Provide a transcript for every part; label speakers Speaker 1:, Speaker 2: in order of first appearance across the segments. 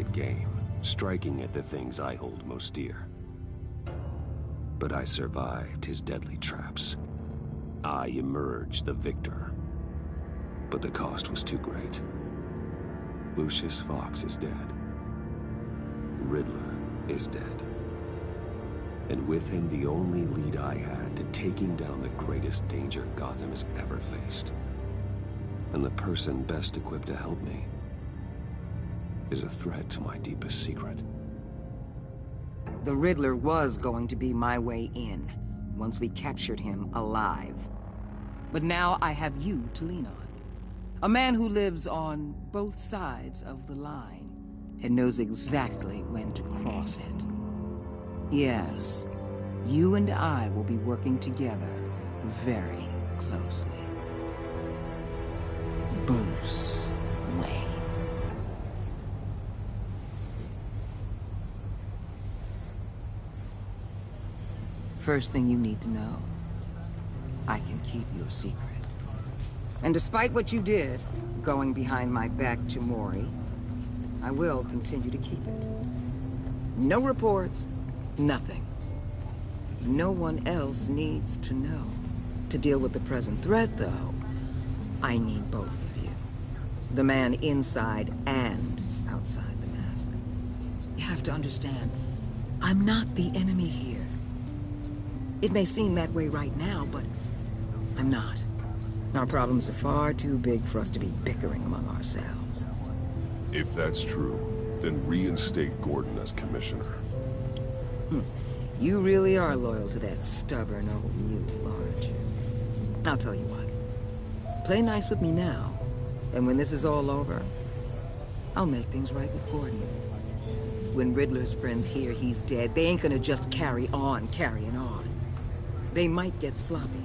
Speaker 1: calculated game, striking at the things I hold most dear. But I survived his deadly traps. I emerged the victor. But the cost was too great. Lucius Fox is dead. Riddler is dead. And with him, the only lead I had to taking down the greatest danger Gotham has ever faced. And the person best equipped to help me is a threat to my deepest secret.
Speaker 2: The Riddler was going to be my way in, once we captured him alive. But now I have you to lean on. A man who lives on both sides of the line and knows exactly when to cross it. Yes, you and I will be working together very closely. Bruce Wayne. First thing you need to know, I can keep your secret. And despite what you did, going behind my back to Mori, I will continue to keep it. No reports, nothing. No one else needs to know. To deal with the present threat, though, I need both of you. The man inside and outside the mask. You have to understand, I'm not the enemy here. It may seem that way right now, but I'm not. Our problems are far too big for us to be bickering among ourselves.
Speaker 3: If that's true, then reinstate Gordon as commissioner.
Speaker 2: You really are loyal to that stubborn old mule, aren't you? I'll tell you what. Play nice with me now, and when this is all over, I'll make things right with Gordon. When Riddler's friends hear he's dead, they ain't gonna just carry on carrying on. They might get sloppy.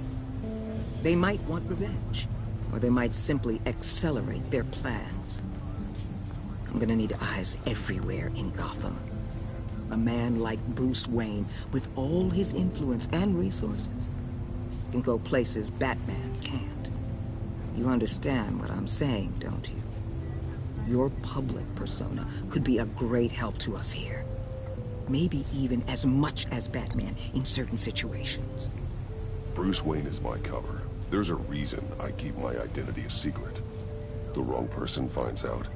Speaker 2: They might want revenge, or they might simply accelerate their plans. I'm gonna need eyes everywhere in Gotham. A man like Bruce Wayne, with all his influence and resources, can go places Batman can't. You understand what I'm saying, don't you? Your public persona could be a great help to us here. Maybe even as much as Batman in certain situations.
Speaker 3: Bruce Wayne is my cover. There's a reason I keep my identity a secret. The wrong person finds out,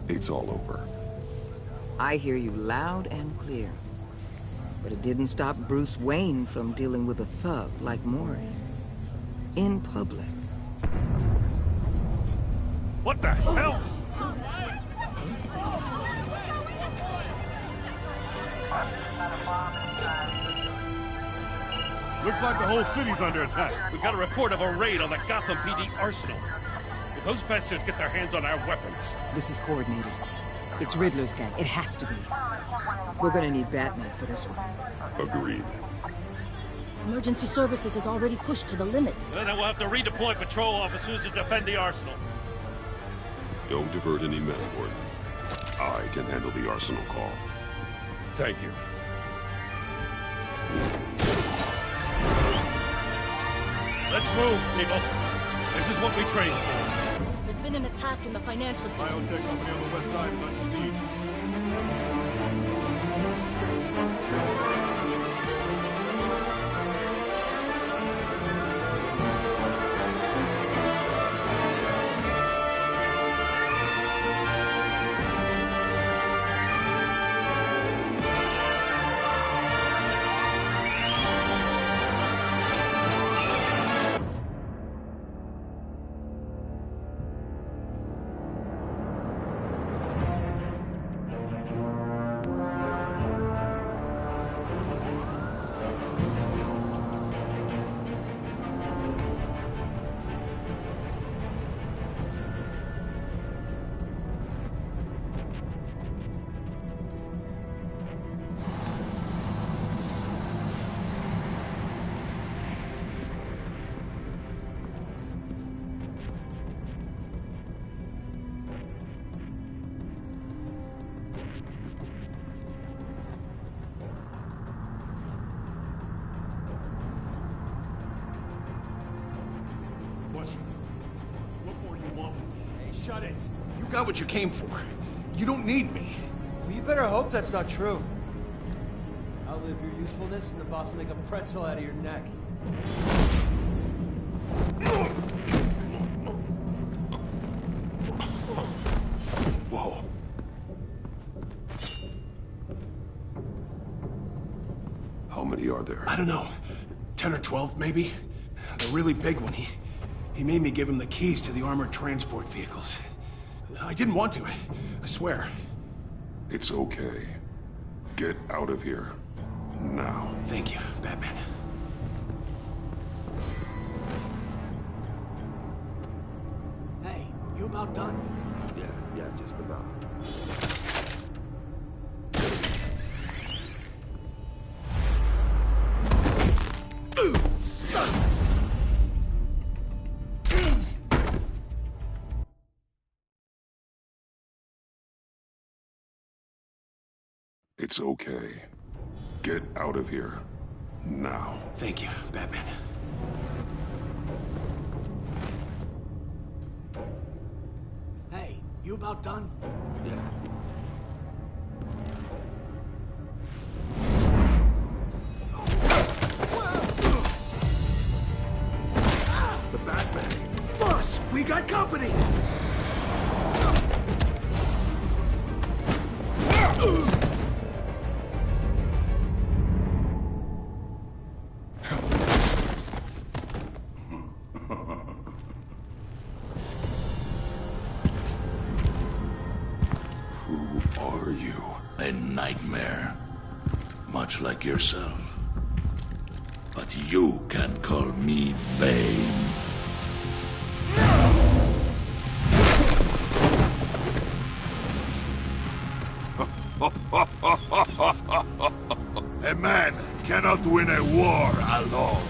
Speaker 3: it's all over.
Speaker 2: I hear you loud and clear. But it didn't stop Bruce Wayne from dealing with a thug like Mori. In public.
Speaker 4: What the hell?
Speaker 5: Looks like the whole city's under attack.
Speaker 4: We've got a report of a raid on the Gotham PD arsenal. If those bastards get their hands on our weapons...
Speaker 2: This is coordinated. It's Riddler's gang. It has to be. We're gonna need Batman for this one.
Speaker 3: Agreed.
Speaker 6: Emergency services is already pushed to the limit.
Speaker 4: Then we'll have to redeploy patrol officers to defend the arsenal.
Speaker 3: Don't divert any men, Gordon. I can handle the arsenal call.
Speaker 4: Thank you. Let's move, people. This is what we trained for.
Speaker 6: There's been an attack in the financial district.
Speaker 5: Biotech company on the west side is under siege. Shut it. You got what you came for. You don't need me.
Speaker 7: Well, you better hope that's not true. Outlive your usefulness, and the boss will make a pretzel out of your neck.
Speaker 3: Whoa. How many are there?
Speaker 8: I don't know. 10 or 12, maybe? The really big one, he made me give him the keys to the armored transport vehicles. I didn't want to, I swear.
Speaker 3: It's okay. Get out of here. Now.
Speaker 8: Thank you, Batman.
Speaker 7: Hey, you about done?
Speaker 1: Yeah, just about.
Speaker 3: It's okay. Get out of here. Now.
Speaker 8: Thank you, Batman.
Speaker 7: Hey, you about done?
Speaker 1: Yeah.
Speaker 3: The Batman!
Speaker 8: Boss, we got company!
Speaker 3: Who are you?
Speaker 9: A nightmare. Much like yourself. But you can call me Bane. A man cannot win a war alone.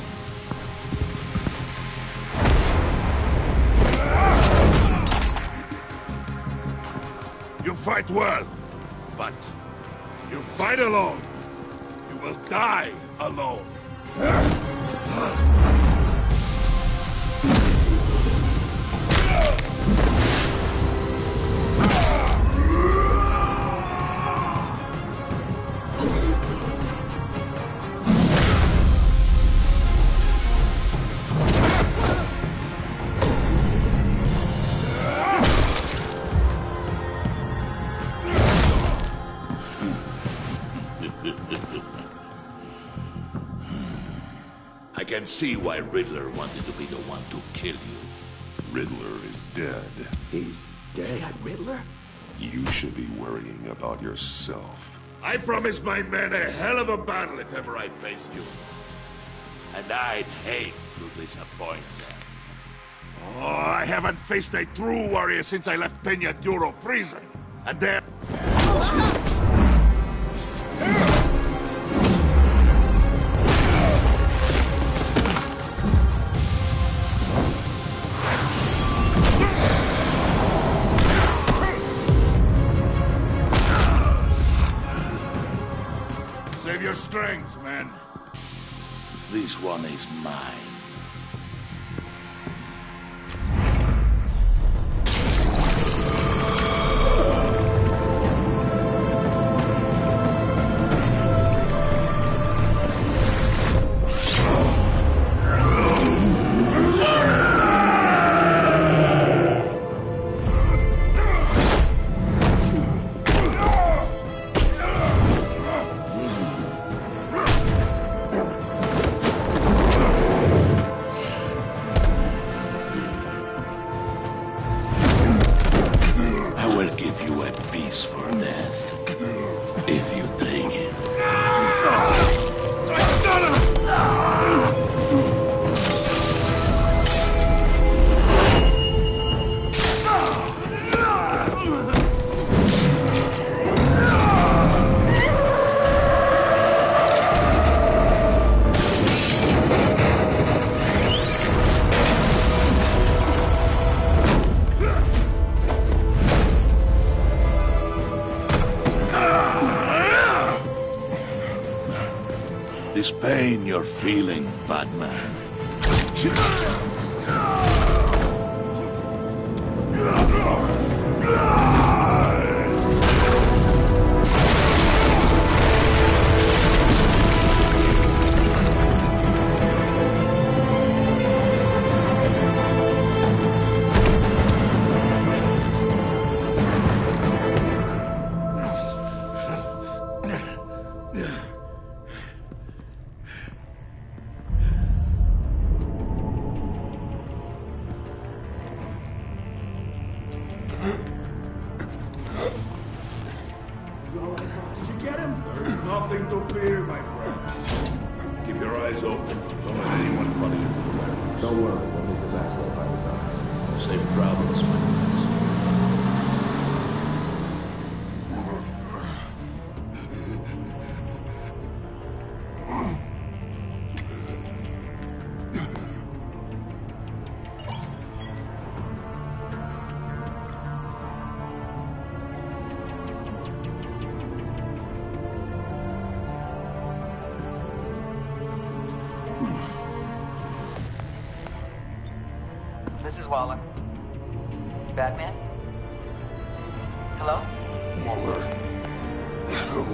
Speaker 9: You fight well, but you fight alone. You will die alone. I can see why Riddler wanted to be the one to kill you.
Speaker 3: Riddler is dead.
Speaker 1: He's dead.
Speaker 8: Riddler?
Speaker 3: You should be worrying about yourself.
Speaker 9: I promised my men a hell of a battle if ever I faced you. And I'd hate to disappoint them. Oh, I haven't faced a true warrior since I left Peña Duro prison. And then... Save your strength, man. This one is mine. For death, if you take it. This pain you're feeling, Batman.
Speaker 8: You all right, boss? Did you get him?
Speaker 9: There's nothing to fear, my friend. Keep your eyes open. Don't let anyone follow you to the warehouse.
Speaker 1: Don't worry, we'll meet the back way by the docks.
Speaker 9: Safe travels, my friends.
Speaker 2: This is Waller. Batman? Hello?
Speaker 3: Waller. Help.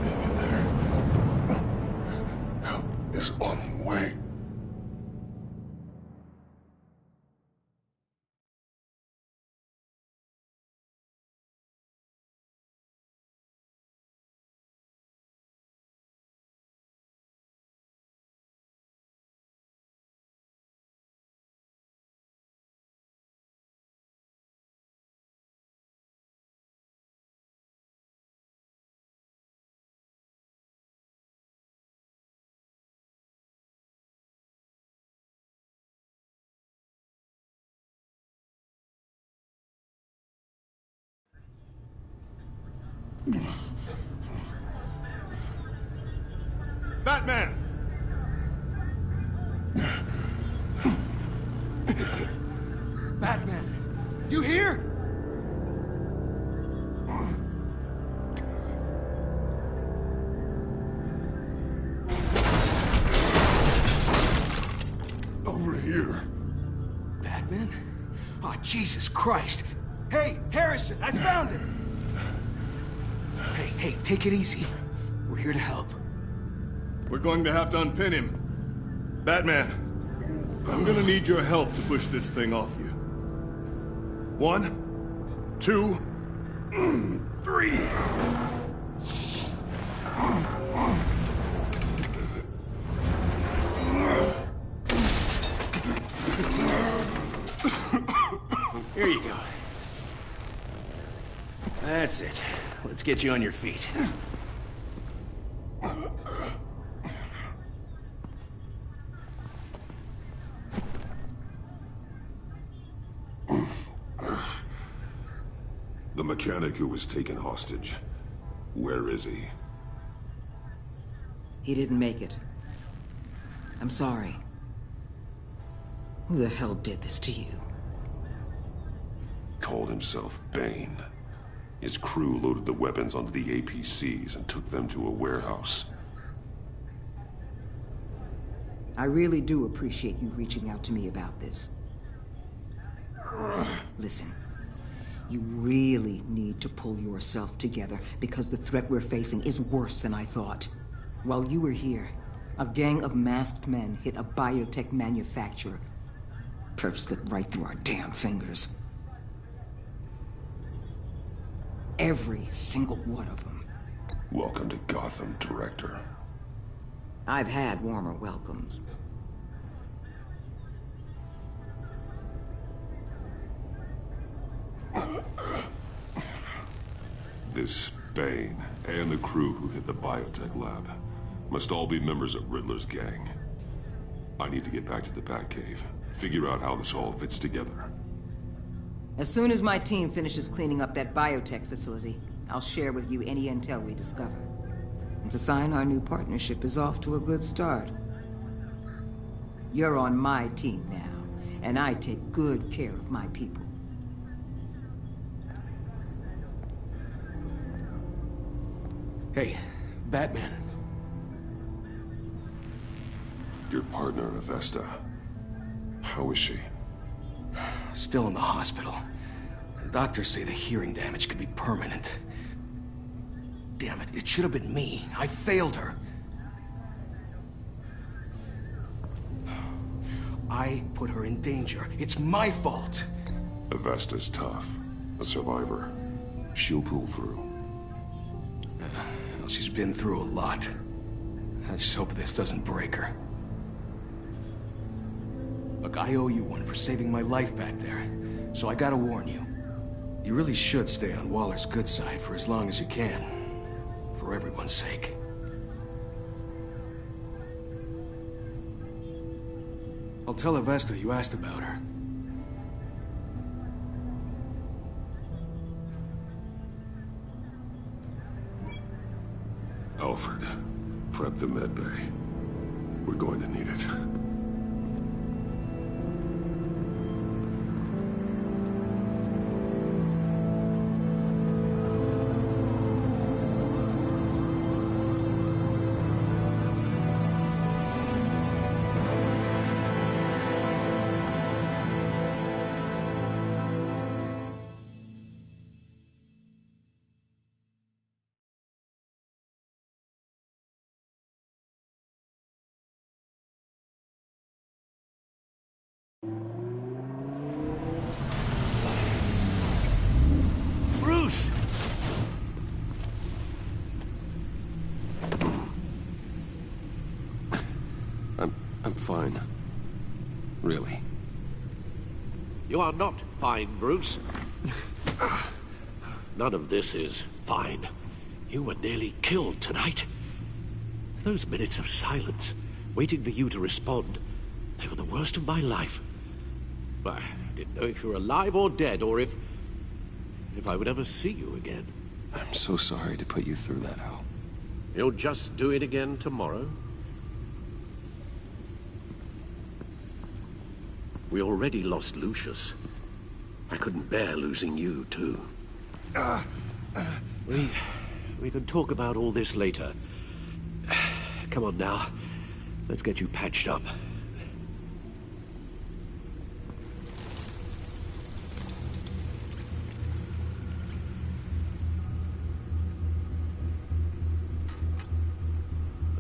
Speaker 3: Hang in there. Help is on the way.
Speaker 5: Batman!
Speaker 8: Batman! You here?
Speaker 3: Over here.
Speaker 8: Batman? Oh, Jesus Christ! Hey, Harrison, I found him! Hey, take it easy. We're here to help.
Speaker 5: We're going to have to unpin him. Batman, I'm gonna need your help to push this thing off you. 1, 2, 3.
Speaker 8: Here you go. That's it. Let's get you on your feet.
Speaker 3: The mechanic who was taken hostage. Where is he?
Speaker 2: He didn't make it. I'm sorry. Who the hell did this to you?
Speaker 3: Called himself Bane. His crew loaded the weapons onto the APCs and took them to a warehouse.
Speaker 2: I really do appreciate you reaching out to me about this. Listen, you really need to pull yourself together because the threat we're facing is worse than I thought. While you were here, a gang of masked men hit a biotech manufacturer. Perf slipped right through our damn fingers. Every single one of them.
Speaker 3: Welcome to Gotham, Director.
Speaker 2: I've had warmer welcomes.
Speaker 3: This Bane and the crew who hit the biotech lab must all be members of Riddler's gang. I need to get back to the Batcave, figure out how this all fits together.
Speaker 2: As soon as my team finishes cleaning up that biotech facility, I'll share with you any intel we discover. It's a sign our new partnership is off to a good start. You're on my team now, and I take good care of my people.
Speaker 8: Hey, Batman.
Speaker 3: Your partner, Avesta. How is she?
Speaker 8: Still in the hospital. Doctors say the hearing damage could be permanent. Damn it, it should have been me. I failed her. I put her in danger. It's my fault.
Speaker 3: Avesta's tough. A survivor. She'll pull through.
Speaker 8: Well, she's been through a lot. I just hope this doesn't break her. Look, I owe you one for saving my life back there. So I gotta warn you. You really should stay on Waller's good side for as long as you can. For everyone's sake. I'll tell Avesta you asked about her.
Speaker 3: Alfred, prep the med bay. We're going to need it.
Speaker 4: Bruce!
Speaker 1: I'm fine. Really.
Speaker 10: You are not fine, Bruce. None of this is fine. You were nearly killed tonight. Those minutes of silence, waiting for you to respond, they were the worst of my life. I didn't know if you were alive or dead, or if I would ever see you again.
Speaker 1: I'm so sorry to put you through that, Al.
Speaker 10: You'll just do it again tomorrow? We already lost Lucius. I couldn't bear losing you, too. We can talk about all this later. Come on now. Let's get you patched up.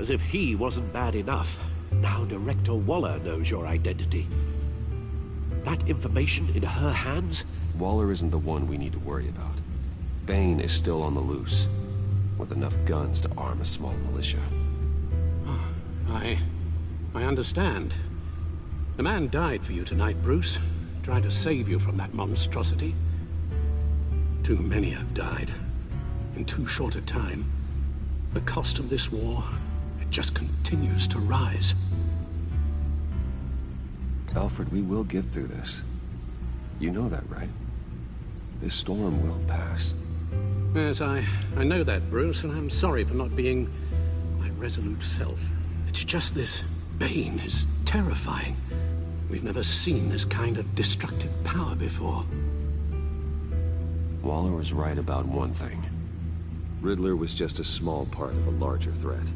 Speaker 10: As if he wasn't bad enough, now Director Waller knows your identity. That information in her hands?
Speaker 1: Waller isn't the one we need to worry about. Bane is still on the loose, with enough guns to arm a small militia.
Speaker 11: I understand. The man died for you tonight, Bruce. Tried to save you from that monstrosity. Too many have died. In too short a time. The cost of this war, it just continues to rise.
Speaker 1: Alfred, we will get through this. You know that, right? This storm will pass.
Speaker 11: Yes, I know that, Bruce, and I'm sorry for not being my resolute self. It's just this Bane is terrifying. We've never seen this kind of destructive power before.
Speaker 1: Waller was right about one thing. Riddler was just a small part of a larger threat.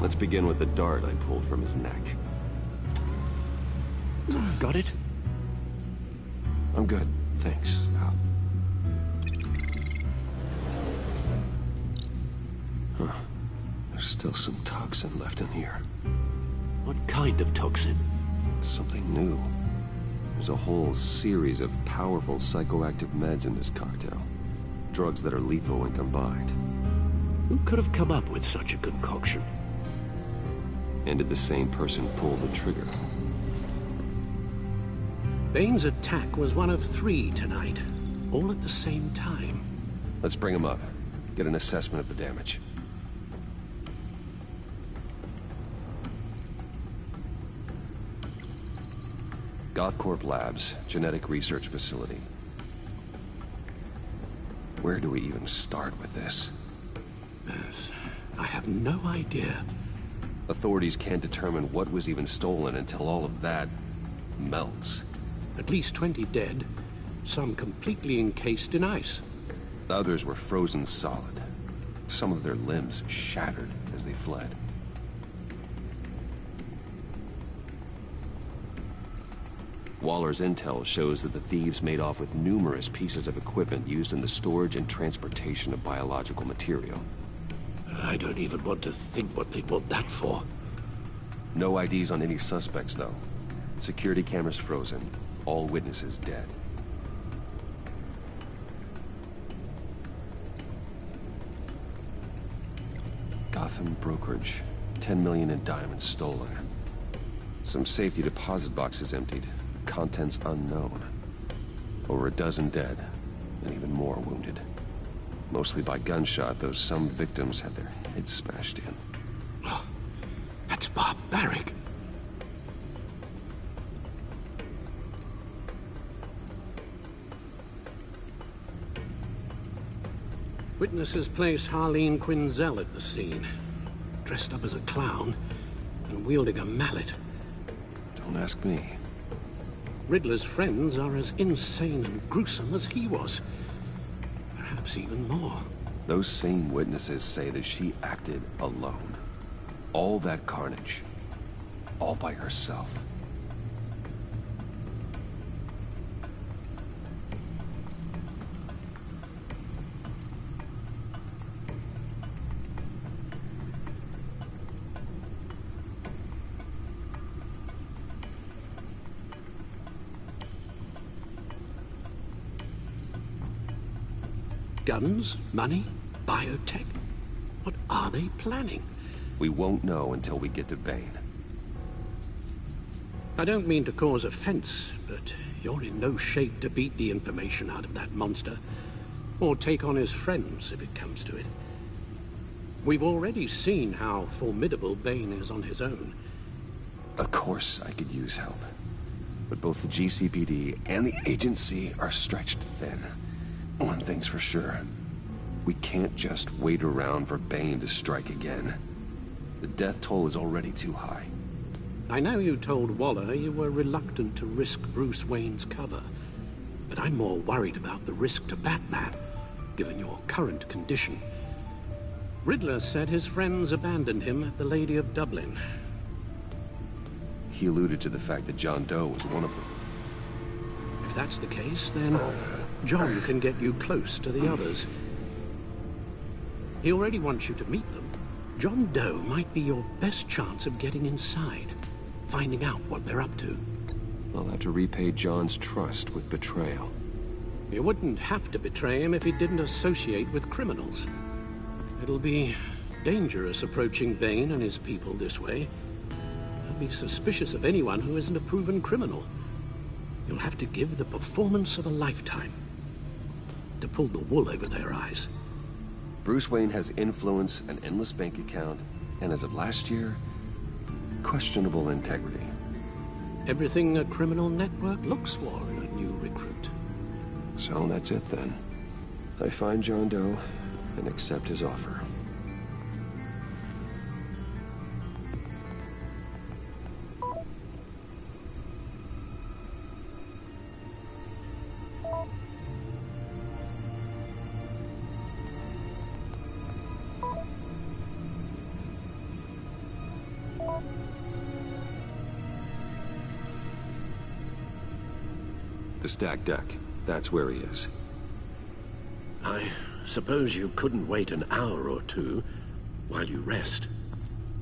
Speaker 1: Let's begin with the dart I pulled from his neck.
Speaker 10: Got it?
Speaker 1: I'm good, thanks, Al. Huh. There's still some toxin left in here.
Speaker 10: What kind of toxin?
Speaker 1: Something new. There's a whole series of powerful psychoactive meds in this cocktail. Drugs that are lethal when combined.
Speaker 10: Who could have come up with such a concoction?
Speaker 1: And did the same person pull the trigger?
Speaker 11: Bane's attack was one of 3 tonight, all at the same time.
Speaker 1: Let's bring him up. Get an assessment of the damage. Gothcorp Labs, genetic research facility. Where do we even start with this?
Speaker 11: Yes, I have no idea.
Speaker 1: Authorities can't determine what was even stolen until all of that melts.
Speaker 11: At least 20 dead, some completely encased in ice.
Speaker 1: Others were frozen solid. Some of their limbs shattered as they fled. Waller's intel shows that the thieves made off with numerous pieces of equipment used in the storage and transportation of biological material.
Speaker 10: I don't even want to think what they'd want that for.
Speaker 1: No IDs on any suspects, though. Security cameras frozen. All witnesses dead. Gotham brokerage. 10 million in diamonds stolen. Some safety deposit boxes emptied. Contents unknown. Over a dozen dead, and even more wounded. Mostly by gunshot, though some victims had their heads smashed in.
Speaker 10: Oh, that's barbaric. Witnesses place Harleen Quinzel at the scene, dressed up as a clown and wielding a mallet.
Speaker 1: Don't ask me.
Speaker 10: Riddler's friends are as insane and gruesome as he was. Perhaps even more.
Speaker 1: Those same witnesses say that she acted alone. All that carnage. All by herself.
Speaker 10: Guns? Money? Biotech? What are they planning?
Speaker 1: We won't know until we get to Bane.
Speaker 10: I don't mean to cause offense, but you're in no shape to beat the information out of that monster, or take on his friends if it comes to it. We've already seen how formidable Bane is on his own.
Speaker 1: Of course I could use help. But both the GCPD and the agency are stretched thin. One thing's for sure. We can't just wait around for Bane to strike again. The death toll is already too high.
Speaker 10: I know you told Waller you were reluctant to risk Bruce Wayne's cover, but I'm more worried about the risk to Batman, given your current condition. Riddler said his friends abandoned him at the Lady of Dublin.
Speaker 1: He alluded to the fact that John Doe was one of them.
Speaker 10: If that's the case, then John can get you close to the others. He already wants you to meet them. John Doe might be your best chance of getting inside, finding out what they're up to.
Speaker 1: I'll have to repay John's trust with betrayal.
Speaker 10: You wouldn't have to betray him if he didn't associate with criminals. It'll be dangerous approaching Bane and his people this way. I'll be suspicious of anyone who isn't a proven criminal. You'll have to give the performance of a lifetime to pull the wool over their eyes.
Speaker 1: Bruce Wayne has influence, an endless bank account, and as of last year, questionable integrity.
Speaker 10: Everything a criminal network looks for in a new recruit.
Speaker 1: So that's it then. I find John Doe and accept his offer. The stacked deck. That's where he is.
Speaker 10: I suppose you couldn't wait an hour or two while you rest.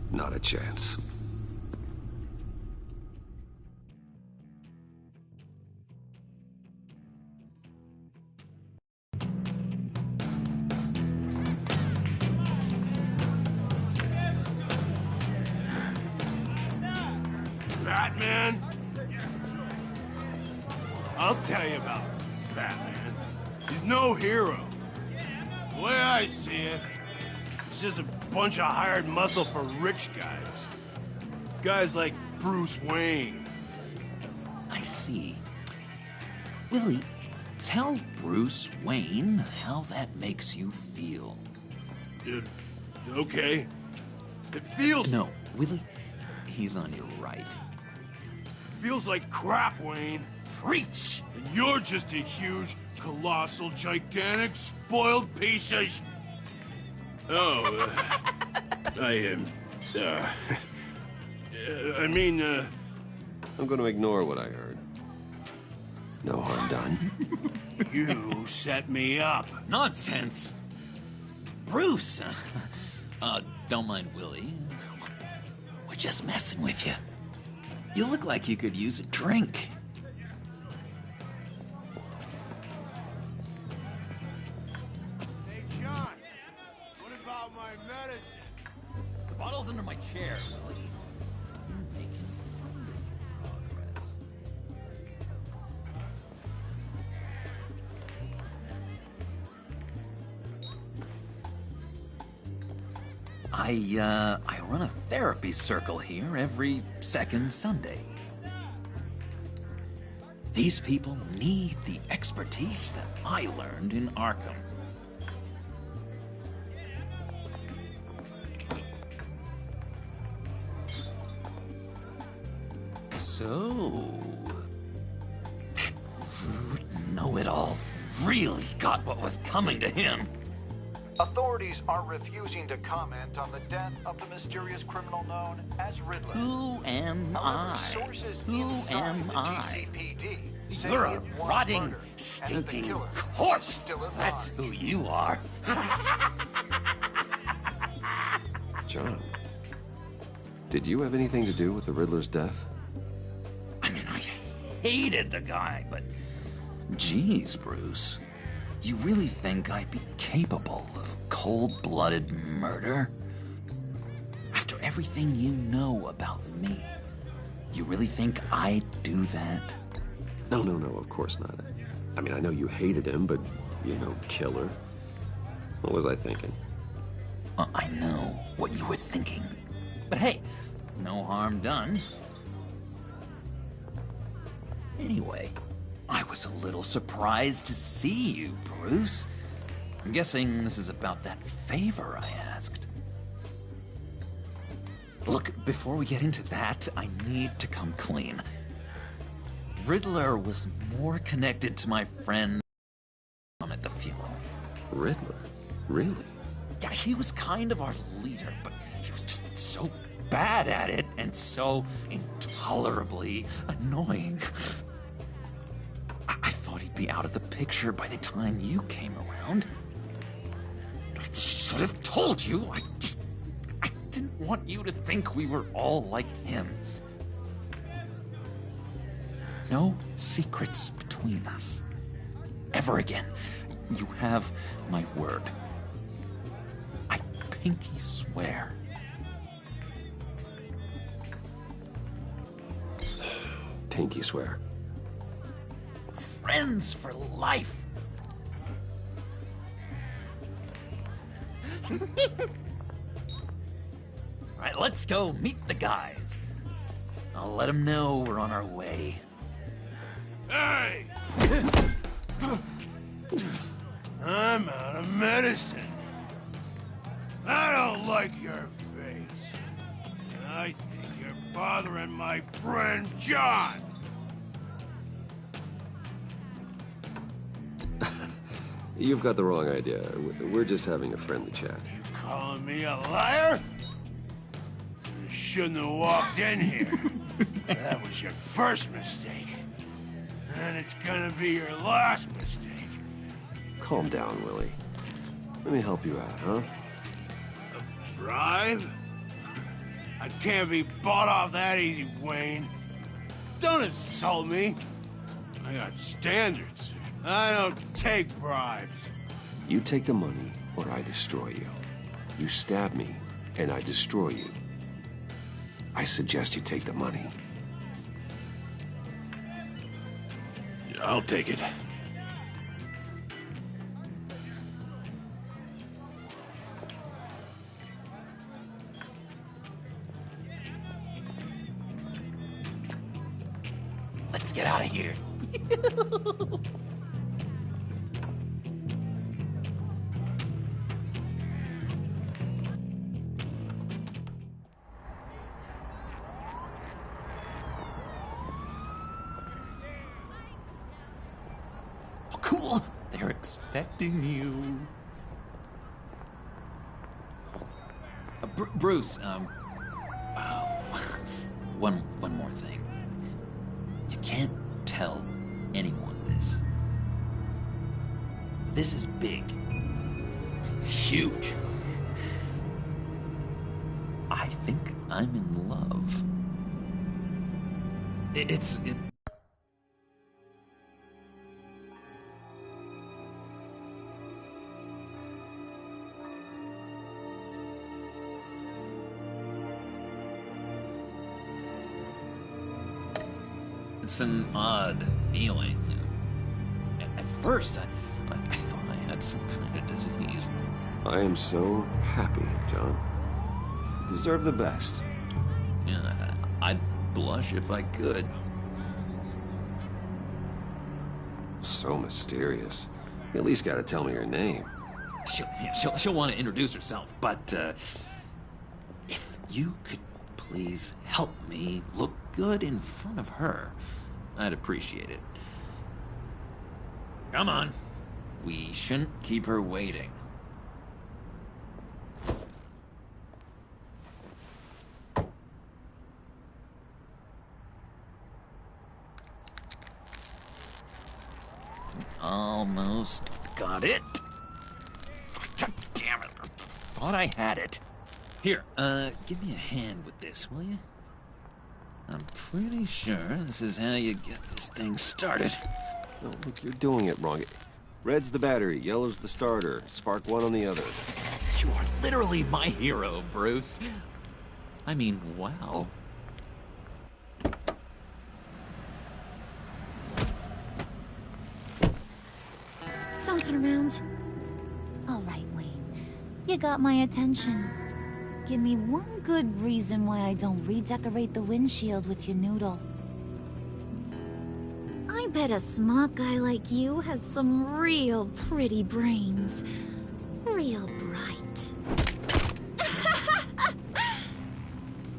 Speaker 1: Not a chance.
Speaker 5: Batman? I'll tell you about Batman. He's no hero. The way I see it, he's just a bunch of hired muscle for rich guys. Guys like Bruce Wayne.
Speaker 12: I see. Willie, tell Bruce Wayne how that makes you feel.
Speaker 5: Okay. It feels...
Speaker 12: No, Willie, he's on your right.
Speaker 5: Feels like crap, Wayne.
Speaker 12: Preach!
Speaker 5: And you're just a huge, colossal, gigantic, spoiled piece of
Speaker 1: I'm gonna ignore what I heard. No harm done.
Speaker 5: You set me up.
Speaker 12: Nonsense! Bruce! Don't mind Willie. We're just messing with you. You look like you could use a drink.
Speaker 5: Hey, John. What about my medicine?
Speaker 12: The bottle's under my chair, Willie. You're making wonderful progress. I run a therapy circle here every second Sunday. These people need the expertise that I learned in Arkham. So, that rude know-it-all really got what was coming to him.
Speaker 13: Authorities are refusing to comment on the death of the mysterious criminal known as Riddler.
Speaker 12: Who am I? Who am I? You're a rotting, stinking corpse. That's who you are.
Speaker 1: John, did you have anything to do with the Riddler's death?
Speaker 12: I mean, I hated the guy, but geez, Bruce. You really think I'd be capable of cold-blooded murder? After everything you know about me, you really think I'd do that?
Speaker 1: No, of course not. I mean, I know you hated him, but you're no killer. What was I thinking?
Speaker 12: I know what you were thinking. But hey, no harm done. Anyway, I was a little surprised to see you, Bruce. I'm guessing this is about that favor I asked. Look, before we get into that, I need to come clean. Riddler was more connected to my friend at the funeral.
Speaker 1: Riddler? Really?
Speaker 12: Yeah, he was kind of our leader, but he was just so bad at it and so intolerably annoying. I thought he'd be out of the picture by the time you came around. I should have told you. I didn't want you to think we were all like him. No secrets between us. Ever again. You have my word. I pinky swear.
Speaker 1: Pinky swear.
Speaker 12: Friends for life. All right, let's go meet the guys. I'll let them know we're on our way.
Speaker 5: Hey! I'm out of medicine. I don't like your face. I think you're bothering my friend John.
Speaker 1: You've got the wrong idea. We're just having a friendly chat.
Speaker 5: You calling me a liar? You shouldn't have walked in here. That was your first mistake. And it's gonna be your last mistake.
Speaker 1: Calm down, Willie. Let me help you out, huh?
Speaker 5: A bribe? I can't be bought off that easy, Wayne. Don't insult me. I got standards. I don't take bribes.
Speaker 1: You take the money, or I destroy you. You stab me, and I destroy you. I suggest you take the money.
Speaker 5: Yeah, I'll take it.
Speaker 12: Let's get out of here. Cool. They're expecting you. Bruce, one more thing. You can't tell anyone this. This is big. Huge. I think I'm in love. It's an odd feeling. At first, I thought I had some kind of disease.
Speaker 1: I am so happy, John. Deserve the best.
Speaker 12: Yeah, I'd blush if I could.
Speaker 1: So mysterious. You at least gotta tell me her name.
Speaker 12: She'll want to introduce herself, but, if you could please help me look good in front of her, I'd appreciate it. Come on. We shouldn't keep her waiting. Almost got it. Damn it. Thought I had it. Here, give me a hand with this, will you? I'm pretty sure this is how you get this thing started.
Speaker 1: Oh, look, you're doing it wrong. Red's the battery, yellow's the starter. Spark one on the other.
Speaker 12: You are literally my hero, Bruce. I mean, wow.
Speaker 14: Don't turn around. All right, Wayne. You got my attention. Give me one good reason why I don't redecorate the windshield with your noodle. I bet a smart guy like you has some real pretty brains. Real bright.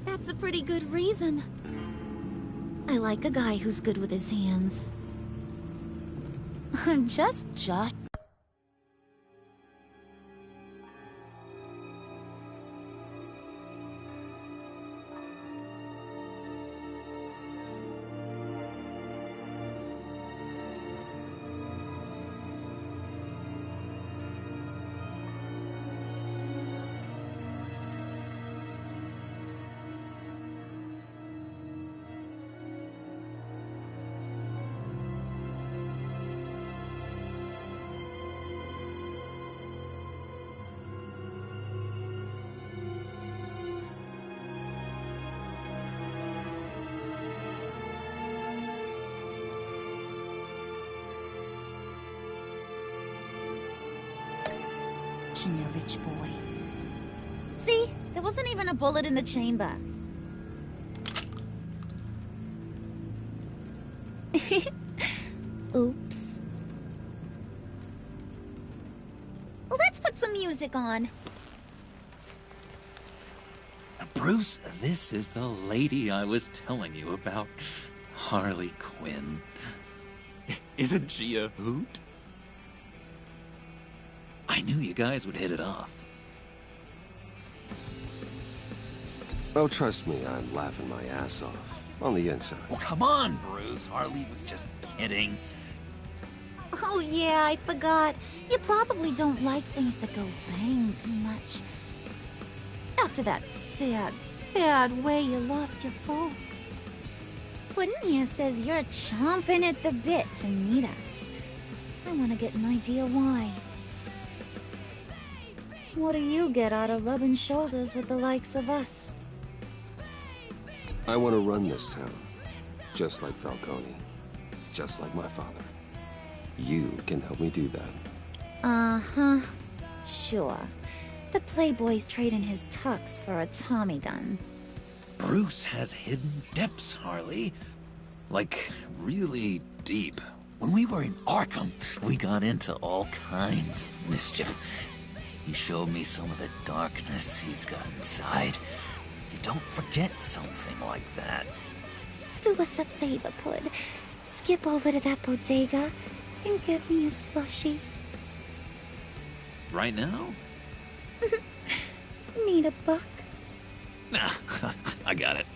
Speaker 14: That's a pretty good reason. I like a guy who's good with his hands. I'm just Josh. You rich boy. See? There wasn't even a bullet in the chamber. Oops. Let's put some music on.
Speaker 12: Bruce, this is the lady I was telling you about. Harley Quinn. Isn't she a hoot? I knew you guys would hit it off.
Speaker 1: Oh, trust me, I'm laughing my ass off. On the inside.
Speaker 12: Well, come on, Bruce. Harley was just kidding.
Speaker 14: Oh yeah, I forgot. You probably don't like things that go bang too much. After that sad way you lost your folks. What in here says you're chomping at the bit to meet us. I want to get an idea why. What do you get out of rubbing shoulders with the likes of us?
Speaker 1: I want to run this town. Just like Falcone. Just like my father. You can help me do that.
Speaker 14: Uh-huh. Sure. The Playboy's trading his tux for a Tommy gun.
Speaker 12: Bruce has hidden depths, Harley. Like, really deep. When we were in Arkham, we got into all kinds of mischief. He showed me some of the darkness he's got inside. You don't forget something like that.
Speaker 14: Do us a favor, Pud. Skip over to that bodega and get me a slushie.
Speaker 12: Right now?
Speaker 14: Need a buck?
Speaker 12: Nah, I got it.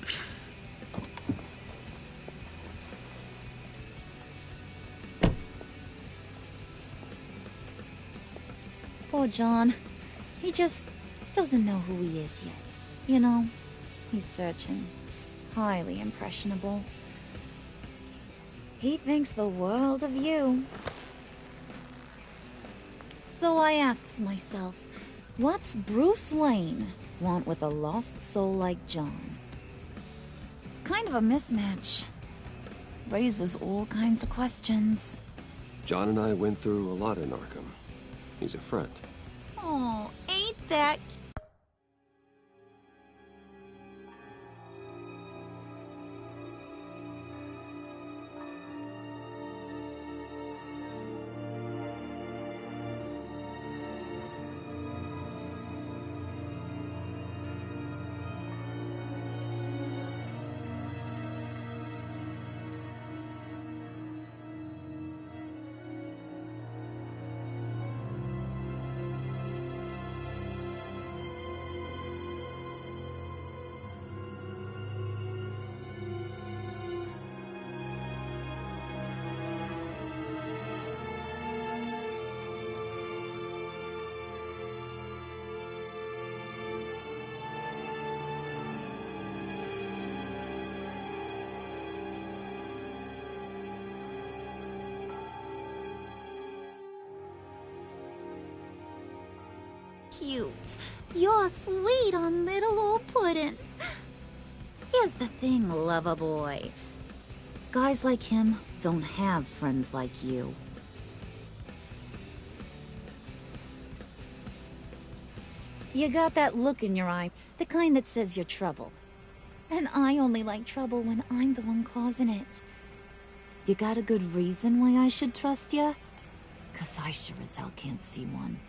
Speaker 14: Poor John. He just doesn't know who he is yet. You know, he's searching. Highly impressionable. He thinks the world of you. So I asks myself, what's Bruce Wayne want with a lost soul like John? It's kind of a mismatch. Raises all kinds of questions.
Speaker 1: John and I went through a lot in Arkham. He's a friend.
Speaker 14: Oh, ain't that cute. You're sweet on little old puddin'. Here's the thing, lover boy. Guys like him don't have friends like you. You got that look in your eye, the kind that says you're trouble. And I only like trouble when I'm the one causing it. You got a good reason why I should trust you? 'Cause I sure as hell can't see one.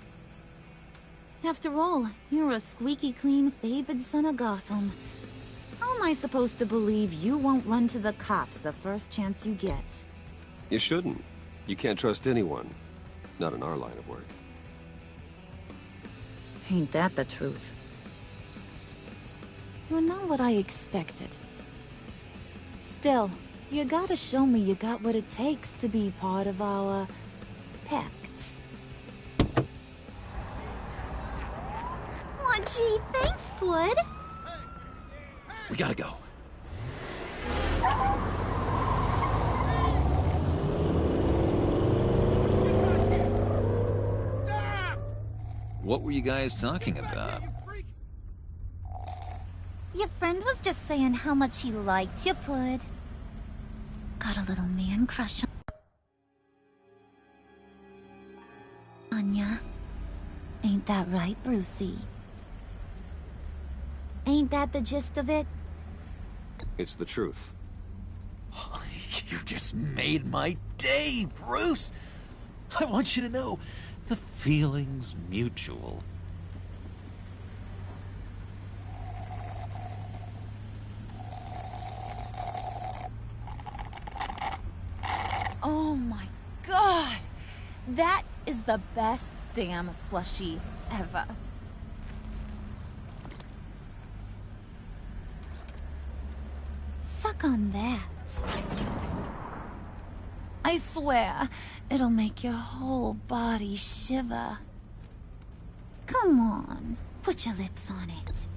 Speaker 14: After all, you're a squeaky clean favored son of Gotham. How am I supposed to believe you won't run to the cops the first chance you get?
Speaker 1: You shouldn't. You can't trust anyone. Not in our line of work.
Speaker 14: Ain't that the truth? You're not what I expected. Still, you gotta show me you got what it takes to be part of our pact. Aw, gee, thanks, Bud.
Speaker 12: We gotta go. What were you guys talking about?
Speaker 14: Your friend was just saying how much he liked you, Pud. Got a little man crush on ya. Ain't that right, Brucey? Ain't that the gist of it?
Speaker 1: It's the truth.
Speaker 12: You just made my day, Bruce! I want you to know, the feeling's mutual.
Speaker 14: Oh my god! That is the best damn slushie ever. Suck on that. I swear, it'll make your whole body shiver. Come on, put your lips on it.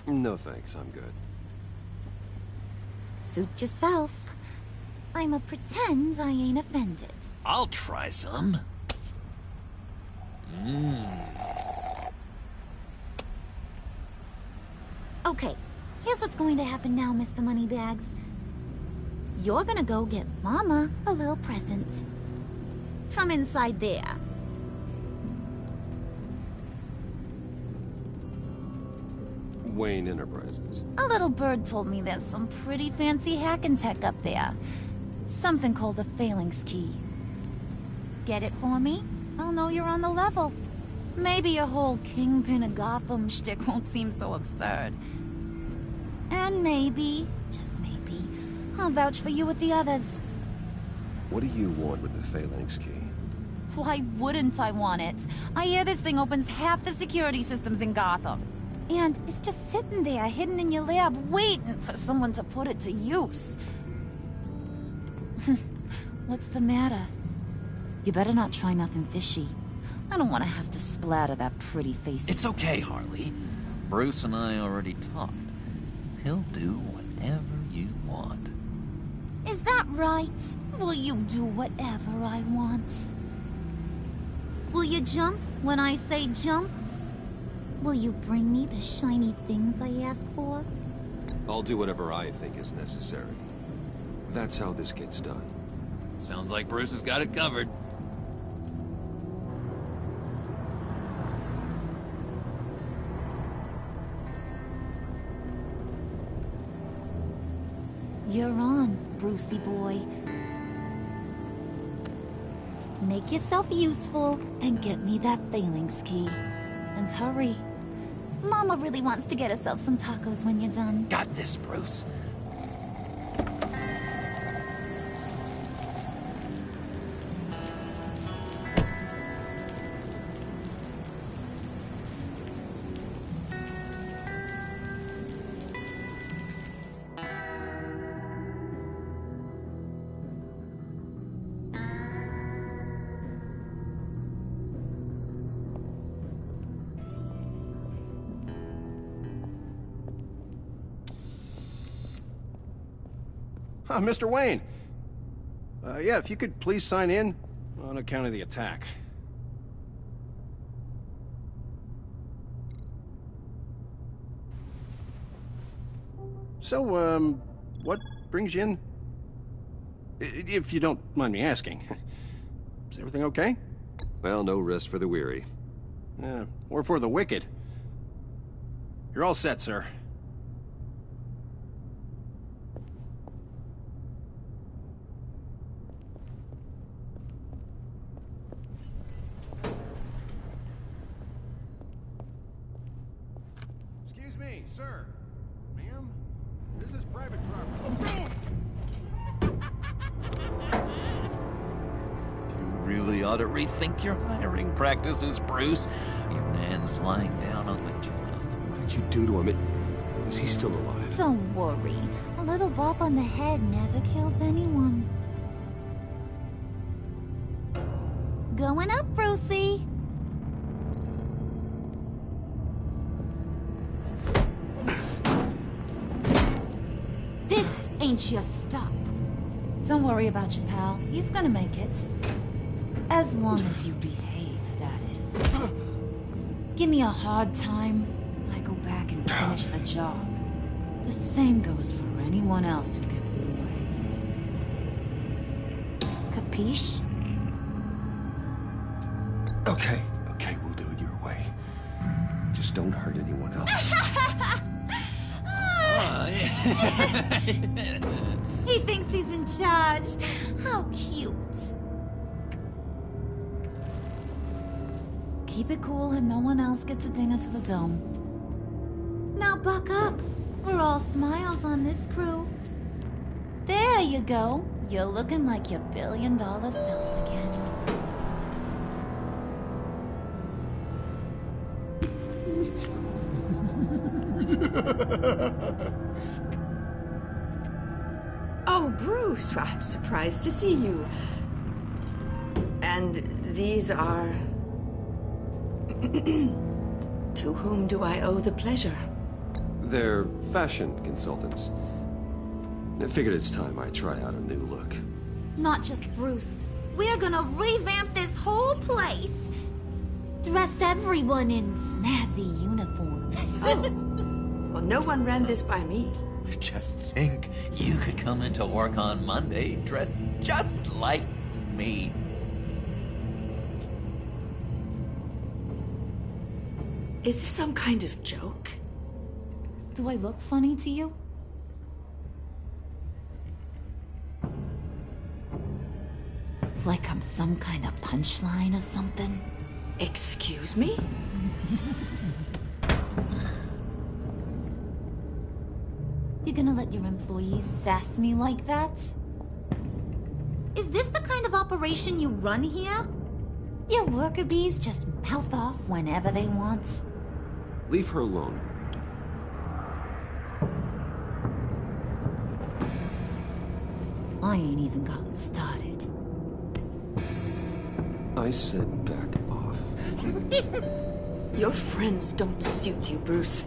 Speaker 1: No thanks, I'm good.
Speaker 14: Suit yourself. I'ma pretend I ain't offended.
Speaker 12: I'll try some.
Speaker 14: Okay, here's what's going to happen now, Mr. Moneybags. You're gonna go get Mama a little present. From inside there.
Speaker 1: Wayne Enterprises.
Speaker 14: A little bird told me there's some pretty fancy hacking tech up there. Something called a phalanx key. Get it for me? I'll know you're on the level. Maybe your whole Kingpin of Gotham shtick won't seem so absurd. And maybe, just maybe, I'll vouch for you with the others.
Speaker 1: What do you want with the phalanx key?
Speaker 14: Why wouldn't I want it? I hear this thing opens half the security systems in Gotham. And it's just sitting there, hidden in your lab, waiting for someone to put it to use. What's the matter? You better not try nothing fishy. I don't want to have to splatter that pretty face.
Speaker 12: It's okay, Harley. Bruce and I already talked. He'll do whatever you want.
Speaker 14: Is that right? Will you do whatever I want? Will you jump when I say jump? Will you bring me the shiny things I ask for?
Speaker 1: I'll do whatever I think is necessary. That's how this gets done.
Speaker 12: Sounds like Bruce has got it covered.
Speaker 14: You're on, Brucey boy. Make yourself useful and get me that phalanx key. And hurry. Mama really wants to get herself some tacos when you're done.
Speaker 12: Got this, Bruce.
Speaker 8: Mr. Wayne. Yeah, if you could please sign in on account of the attack. So, what brings you in? If you don't mind me asking. Is everything okay?
Speaker 15: Well, no rest for the weary.
Speaker 8: Or for the wicked. You're all set, sir. Excuse me, sir. Ma'am? This is private property.
Speaker 12: You really ought to rethink your hiring practices, Bruce. Your man's lying down on the job.
Speaker 15: What did you do to him? Is he still alive?
Speaker 14: Don't worry. A little bump on the head never killed anyone. Going up, Brucey. This ain't your stop. Don't worry about your pal. He's gonna make it. As long as you behave, that is. Give me a hard time, I go back and finish the job. The same goes for anyone else who gets in the way. Capiche?
Speaker 15: Okay, we'll do it your way. Just don't hurt anyone else.
Speaker 14: He thinks he's in charge. How cute. Keep it cool and no one else gets a dinger to the dome. Now buck up. We're all smiles on this crew. There you go. You're looking like your billion-dollar self again.
Speaker 2: Oh, Bruce, I'm surprised to see you. And these are... To whom do I owe the pleasure?
Speaker 15: They're fashion consultants. I figured it's time I try out a new look.
Speaker 14: Not just Bruce. We're gonna revamp this whole place. Dress everyone in snazzy uniforms.
Speaker 2: Oh. Well, no one ran this by me.
Speaker 12: Just think, you could come into work on Monday dressed just like me.
Speaker 2: Is this some kind of joke?
Speaker 14: Do I look funny to you? Like I'm some kind of punchline or something?
Speaker 2: Excuse me?
Speaker 14: You gonna let your employees sass me like that? Is this the kind of operation you run here? Your worker bees just mouth off whenever they want.
Speaker 15: Leave her alone.
Speaker 14: I ain't even gotten started.
Speaker 15: I said back off.
Speaker 2: Your friends don't suit you, Bruce.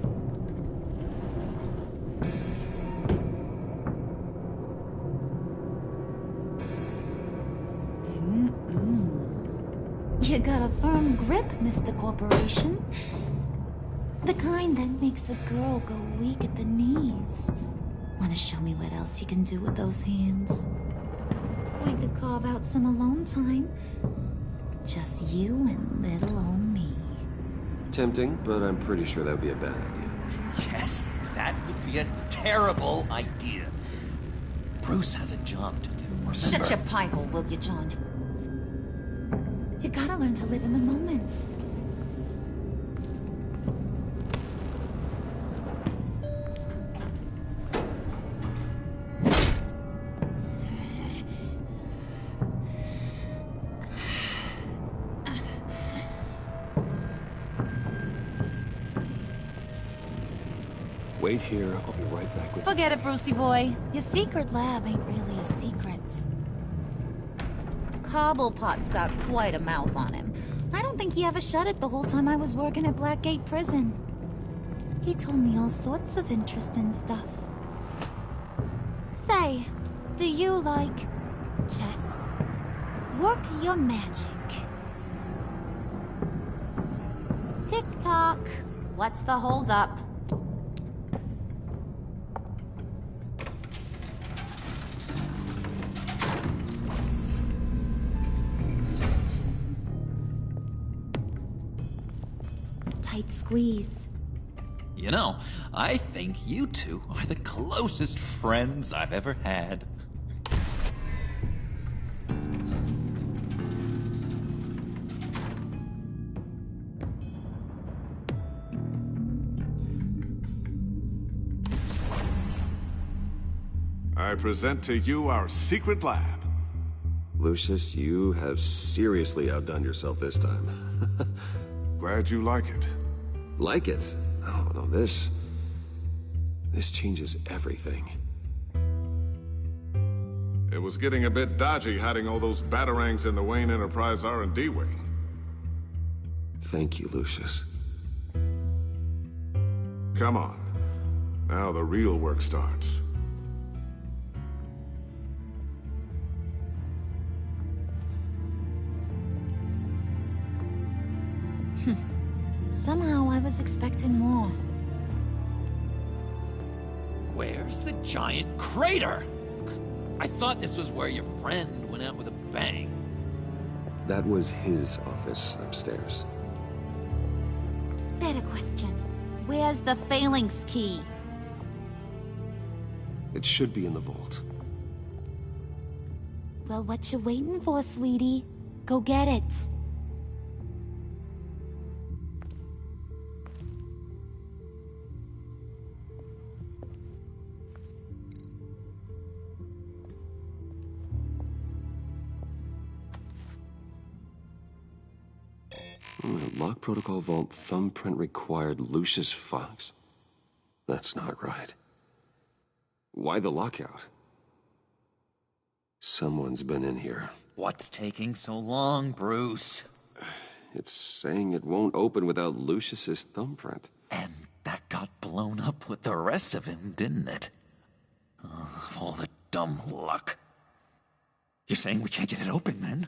Speaker 14: You got a firm grip, Mr. Corporation. The kind that makes a girl go weak at the knees. Wanna show me what else you can do with those hands? We could carve out some alone time. Just you and little old me.
Speaker 15: Tempting, but I'm pretty sure that would be a bad idea.
Speaker 12: Yes, that would be a terrible idea. Bruce has a job to do. Remember?
Speaker 14: Shut your pie hole, will you, John? You gotta learn to live in the moment.
Speaker 15: Wait here, I'll be right back with
Speaker 14: Forget it, Brucey boy. Your secret lab ain't really a secret. Cobblepot's got quite a mouth on him. I don't think he ever shut it the whole time I was working at Blackgate Prison. He told me all sorts of interesting stuff. Say, do you like chess? Work your magic. Tick-tock. What's the holdup? tight squeeze.
Speaker 12: You know, I think you two are the closest friends I've ever had.
Speaker 16: I present to you our secret lab.
Speaker 15: Lucius, you have seriously outdone yourself this time.
Speaker 16: Glad you like it.
Speaker 15: Like it? Oh, no, this changes everything.
Speaker 16: It was getting a bit dodgy hiding all those batarangs in the Wayne Enterprise R&D wing.
Speaker 15: Thank you, Lucius.
Speaker 16: Come on. Now the real work starts.
Speaker 14: Somehow I was expecting more.
Speaker 12: Where's the giant crater? I thought this was where your friend went out with a bang.
Speaker 15: That was his office upstairs.
Speaker 14: Better question. Where's the phalanx key?
Speaker 15: It should be in the vault.
Speaker 14: Well, what you waiting for, sweetie? Go get it.
Speaker 15: Lock protocol vault thumbprint required Lucius Fox. That's not right. Why the lockout? Someone's been in here.
Speaker 12: What's taking so long, Bruce?
Speaker 15: It's saying it won't open without Lucius's thumbprint.
Speaker 12: And that got blown up with the rest of him, didn't it? Of all the dumb luck. You're saying we can't get it open, then?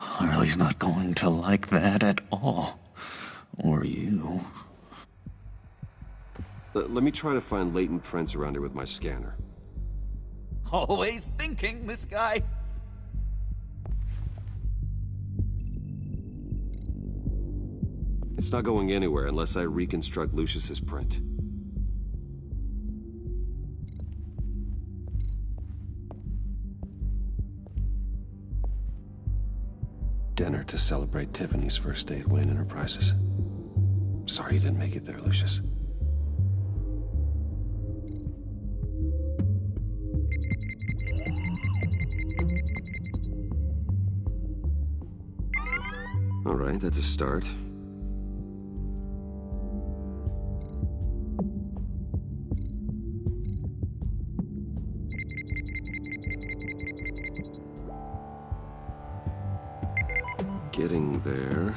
Speaker 12: Harley's not going to like that at all. Or you.
Speaker 15: Let me try to find latent prints around here with my scanner.
Speaker 12: Always thinking, this guy.
Speaker 15: It's not going anywhere unless I reconstruct Lucius's print. Dinner to celebrate Tiffany's first day at Wayne Enterprises. Sorry you didn't make it there, Lucius. All right, that's a start. Getting there.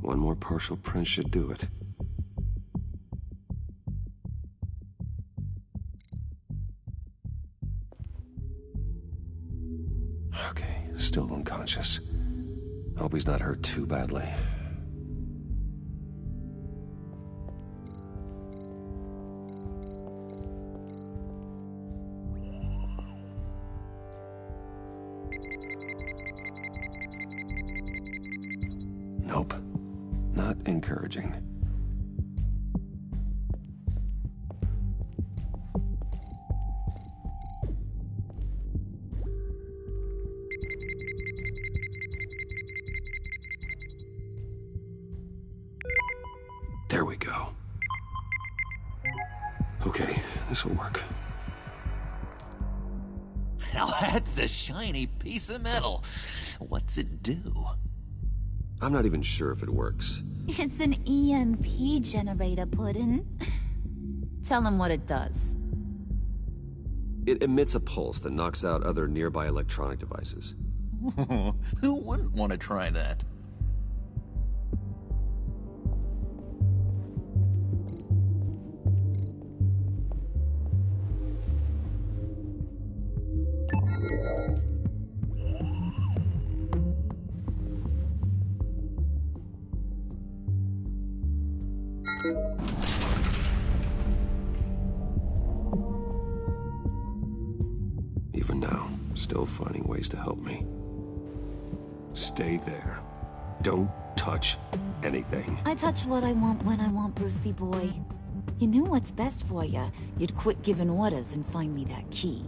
Speaker 15: One more partial print should do it. Okay, still unconscious. Hope he's not hurt too badly. Nope. Not encouraging. There we go. Okay, this'll work.
Speaker 12: Now that's a shiny piece of metal. What's it do?
Speaker 15: I'm not even sure if it works.
Speaker 14: It's an EMP generator, Puddin'. Tell him what it does.
Speaker 15: It emits a pulse that knocks out other nearby electronic devices.
Speaker 12: Who wouldn't want to try that?
Speaker 15: Even now, still finding ways to help me. Stay there. Don't touch anything.
Speaker 14: I touch what I want when I want, Brucey boy. You knew what's best for you. You'd quit giving orders and find me that key.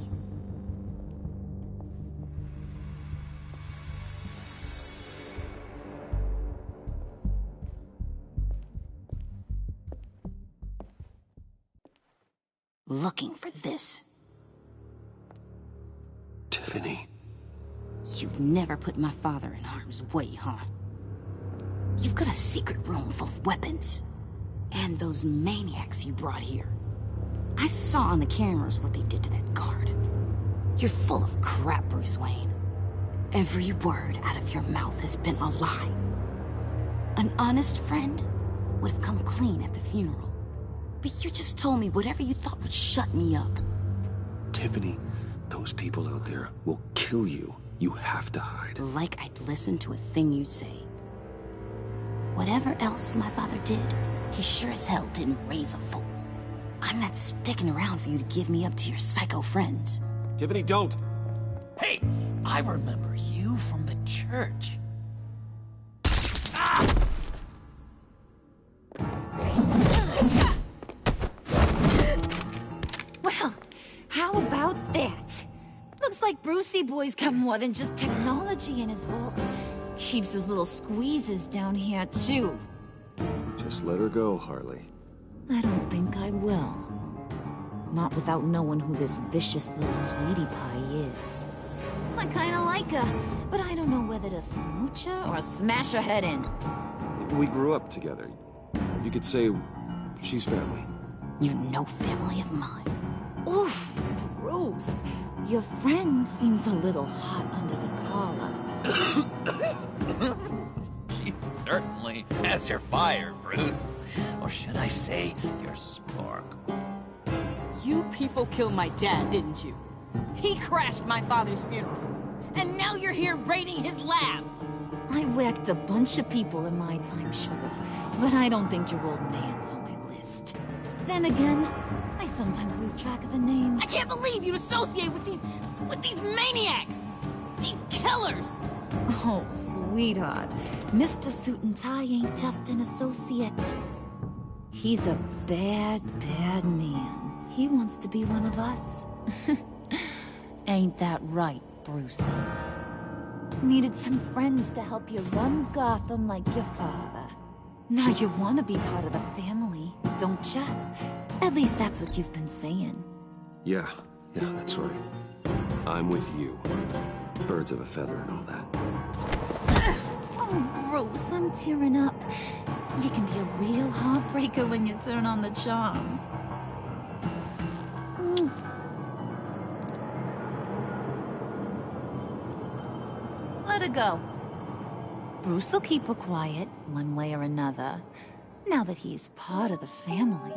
Speaker 14: Looking for this.
Speaker 15: Tiffany.
Speaker 17: You've never put my father in harm's way, huh? You've got a secret room full of weapons. And those maniacs you brought here. I saw on the cameras what they did to that guard. You're full of crap, Bruce Wayne. Every word out of your mouth has been a lie. An honest friend would have come clean at the funeral. But you just told me whatever you thought would shut me up.
Speaker 15: Tiffany, those people out there will kill you. You have to hide.
Speaker 17: Like I'd listen to a thing you say. Whatever else my father did, he sure as hell didn't raise a fool. I'm not sticking around for you to give me up to your psycho friends.
Speaker 15: Tiffany, don't!
Speaker 12: Hey, I remember you from the church.
Speaker 14: Well, how about that? Looks like Brucey boy's got more than just technology in his vault. Keeps his little squeezes down here, too.
Speaker 15: Just let her go, Harley.
Speaker 14: I don't think I will. Not without knowing who this vicious little sweetie pie is. I kinda like her, but I don't know whether to smooch her or smash her head in.
Speaker 15: We grew up together. You could say she's family.
Speaker 17: You're no family of mine.
Speaker 14: Oof, Bruce. Your friend seems a little hot under the collar.
Speaker 12: She certainly has your fire, Bruce. Or should I say, your spark.
Speaker 17: You people killed my dad, didn't you? He crashed my father's funeral. And now you're here raiding his lab.
Speaker 14: I whacked a bunch of people in my time, sugar. But I don't think your old man's on my list. Then again, I sometimes lose track of the names.
Speaker 17: I can't believe you'd associate with these maniacs! These killers!
Speaker 14: Oh, sweetheart. Mr. Suit and Tie ain't just an associate. He's a bad, bad man. He wants to be one of us. Ain't that right, Brucey? Needed some friends to help you run Gotham like your father. Now you want to be part of the family, don't ya? At least that's what you've been saying.
Speaker 15: Yeah, that's right. I'm with you. Birds of a feather and all that.
Speaker 14: Oh, Bruce, I'm tearing up. You can be a real heartbreaker when you turn on the charm. Let her go. Bruce will keep her quiet, one way or another, now that he's part of the family.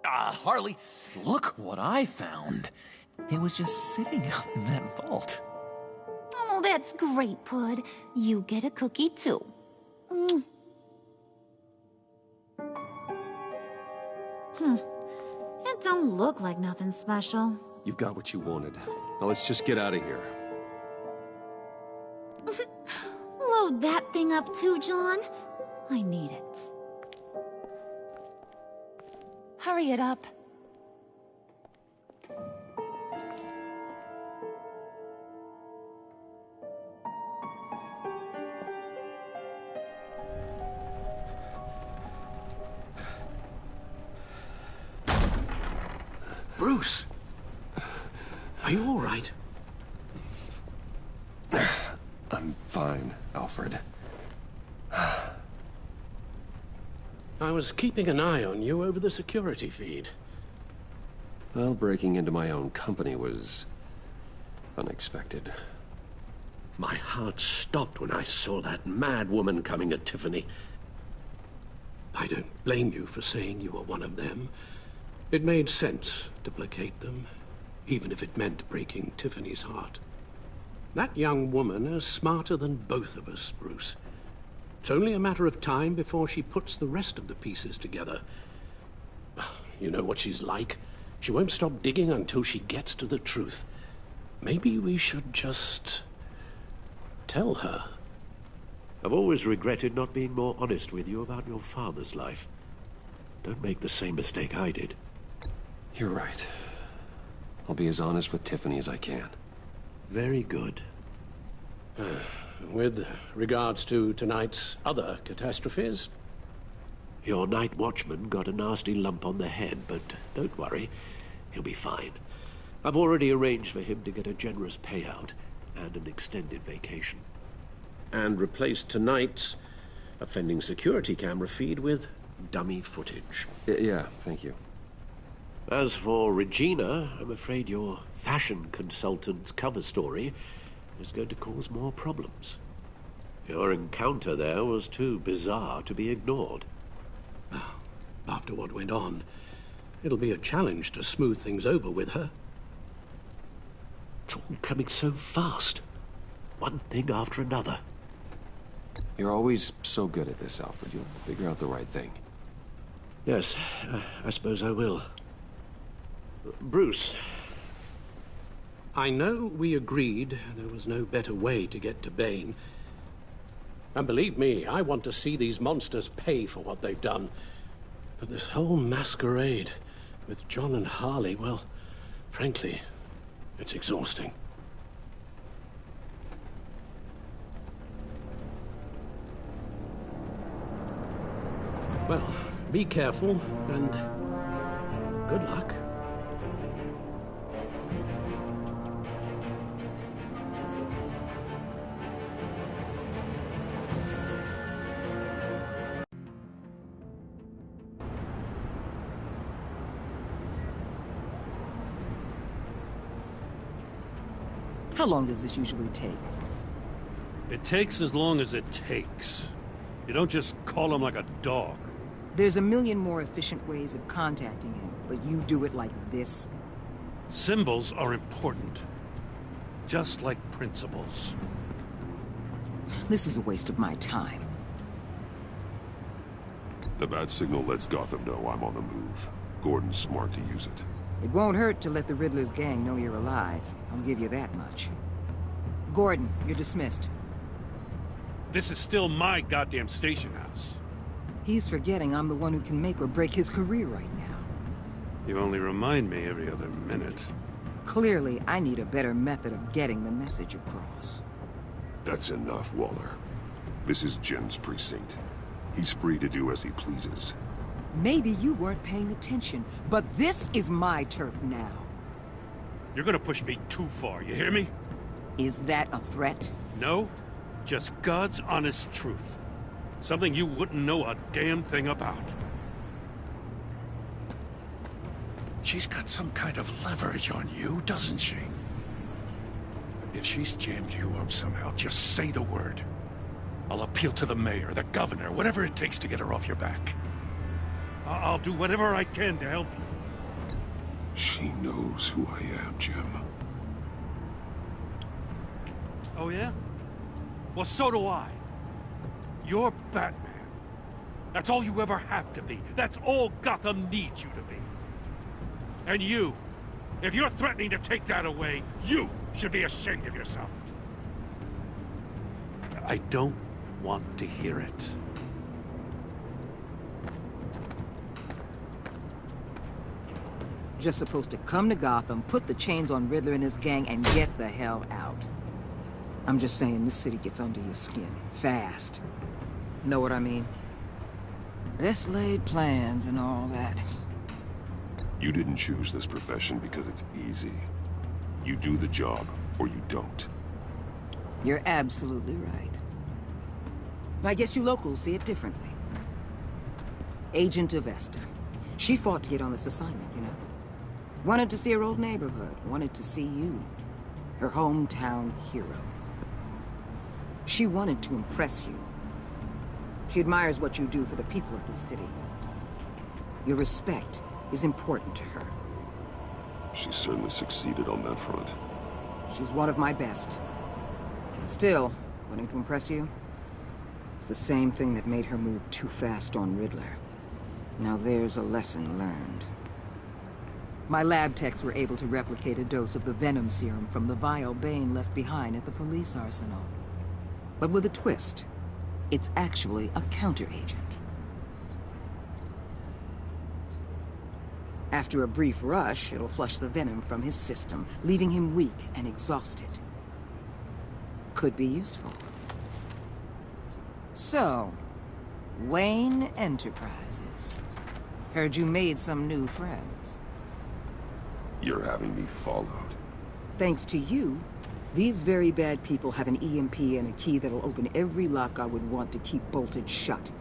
Speaker 12: Harley, look what I found. It was just sitting out in that vault.
Speaker 14: Oh, that's great, Pud. You get a cookie, too. It don't look like nothing special.
Speaker 15: You've got what you wanted. Now let's just get out of here.
Speaker 14: Load that thing up too, John. I need it. Hurry it up.
Speaker 11: Bruce! Are you all right?
Speaker 15: I'm fine, Alfred.
Speaker 11: I was keeping an eye on you over the security feed.
Speaker 15: Well, breaking into my own company was unexpected.
Speaker 11: My heart stopped when I saw that mad woman coming at Tiffany. I don't blame you for saying you were one of them. It made sense to placate them, even if it meant breaking Tiffany's heart. That young woman is smarter than both of us, Bruce. It's only a matter of time before she puts the rest of the pieces together. You know what she's like?
Speaker 10: She won't stop digging until she gets to the truth. Maybe we should just tell her. I've always regretted not being more honest with you about your father's life. Don't make the same mistake I did.
Speaker 15: You're right. I'll be as honest with Tiffany as I can.
Speaker 10: Very good. With regards to tonight's other catastrophes, your night watchman got a nasty lump on the head, but don't worry, he'll be fine. I've already arranged for him to get a generous payout and an extended vacation. And replaced tonight's offending security camera feed with dummy footage.
Speaker 15: Yeah, thank you.
Speaker 10: As for Regina, I'm afraid your fashion consultant's cover story is going to cause more problems. Your encounter there was too bizarre to be ignored. After what went on, it'll be a challenge to smooth things over with her. It's all coming so fast. One thing after another.
Speaker 15: You're always so good at this, Alfred. You'll figure out the right thing.
Speaker 10: Yes, I suppose I will. Bruce, I know we agreed there was no better way to get to Bane. And believe me, I want to see these monsters pay for what they've done. But this whole masquerade with John and Harley, well, frankly, it's exhausting. Well, be careful, and good luck.
Speaker 2: How long does this usually take?
Speaker 4: It takes as long as it takes. You don't just call him like a dog.
Speaker 2: There's a million more efficient ways of contacting him, but you do it like this?
Speaker 4: Symbols are important. Just like principles.
Speaker 2: This is a waste of my time.
Speaker 3: The bat signal lets Gotham know I'm on the move. Gordon's smart to use it.
Speaker 2: It won't hurt to let the Riddler's gang know you're alive. I'll give you that much. Gordon, you're dismissed.
Speaker 4: This is still my goddamn station house.
Speaker 2: He's forgetting I'm the one who can make or break his career right now.
Speaker 4: You only remind me every other minute.
Speaker 2: Clearly, I need a better method of getting the message across.
Speaker 3: That's enough, Waller. This is Jim's precinct. He's free to do as he pleases.
Speaker 2: Maybe you weren't paying attention, but this is my turf now.
Speaker 4: You're gonna push me too far, you hear me?
Speaker 2: Is that a threat?
Speaker 4: No, just God's honest truth. Something you wouldn't know a damn thing about.
Speaker 18: She's got some kind of leverage on you, doesn't she? If she's jammed you up somehow, just say the word. I'll appeal to the mayor, the governor, whatever it takes to get her off your back.
Speaker 4: I'll do whatever I can to help you.
Speaker 3: She knows who I am, Jim.
Speaker 4: Oh, yeah? Well, so do I. You're Batman. That's all you ever have to be. That's all Gotham needs you to be. And you, if you're threatening to take that away, you should be ashamed of yourself. I don't want to hear it.
Speaker 2: Just supposed to come to Gotham, put the chains on Riddler and his gang, and get the hell out. I'm just saying, this city gets under your skin. Fast. Know what I mean? Best laid plans and all that.
Speaker 3: You didn't choose this profession because it's easy. You do the job, or you don't.
Speaker 2: You're absolutely right. I guess you locals see it differently. Agent of Esther. She fought to get on this assignment, you know? Wanted to see her old neighborhood. Wanted to see you. Her hometown hero. She wanted to impress you. She admires what you do for the people of the city. Your respect is important to her.
Speaker 3: She certainly succeeded on that front.
Speaker 2: She's one of my best. Still, wanting to impress you? It's the same thing that made her move too fast on Riddler. Now there's a lesson learned. My lab techs were able to replicate a dose of the venom serum from the vial Bane left behind at the police arsenal. But with a twist. It's actually a counteragent. After a brief rush, it'll flush the venom from his system, leaving him weak and exhausted. Could be useful. So, Wayne Enterprises. Heard you made some new friends.
Speaker 3: You're having me followed.
Speaker 2: Thanks to you, these very bad people have an EMP and a key that'll open every lock I would want to keep bolted shut.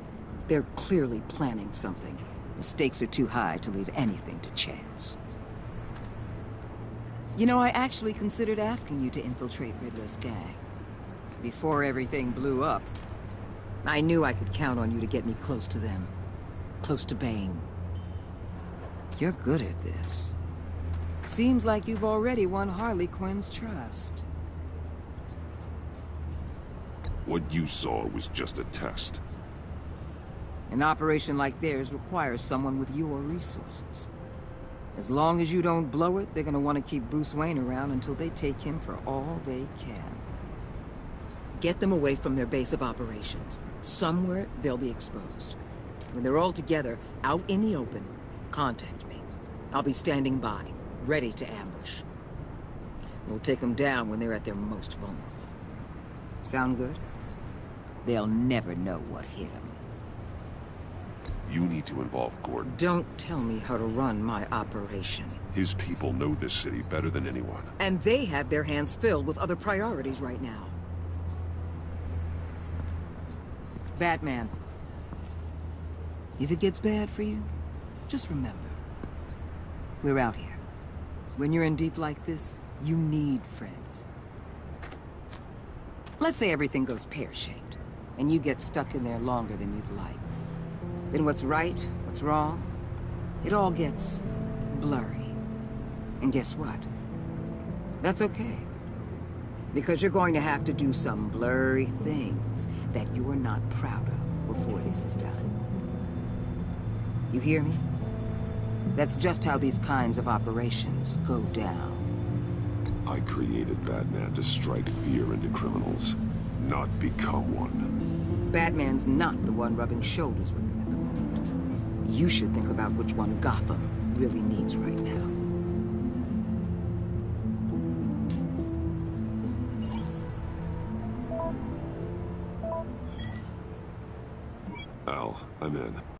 Speaker 2: They're clearly planning something. The stakes are too high to leave anything to chance. You know, I actually considered asking you to infiltrate Riddler's gang. Before everything blew up, I knew I could count on you to get me close to them. Close to Bane. You're good at this. Seems like you've already won Harley Quinn's trust.
Speaker 3: What you saw was just a test.
Speaker 2: An operation like theirs requires someone with your resources. As long as you don't blow it, they're gonna want to keep Bruce Wayne around until they take him for all they can. Get them away from their base of operations. Somewhere they'll be exposed. When they're all together, out in the open, contact me. I'll be standing by, ready to ambush. We'll take them down when they're at their most vulnerable. Sound good? They'll never know what hit them.
Speaker 3: You need to involve Gordon.
Speaker 2: Don't tell me how to run my operation.
Speaker 3: His people know this city better than anyone.
Speaker 2: And they have their hands filled with other priorities right now. Batman. If it gets bad for you, just remember. We're out here. When you're in deep like this, you need friends. Let's say everything goes pear-shaped, and you get stuck in there longer than you'd like. Then what's right, what's wrong, it all gets blurry. And guess what? That's okay. Because you're going to have to do some blurry things that you are not proud of before this is done. You hear me? That's just how these kinds of operations go down.
Speaker 3: I created Batman to strike fear into criminals, not become one.
Speaker 2: Batman's not the one rubbing shoulders with them at the moment. You should think about which one Gotham really needs right now.
Speaker 3: Al, I'm in.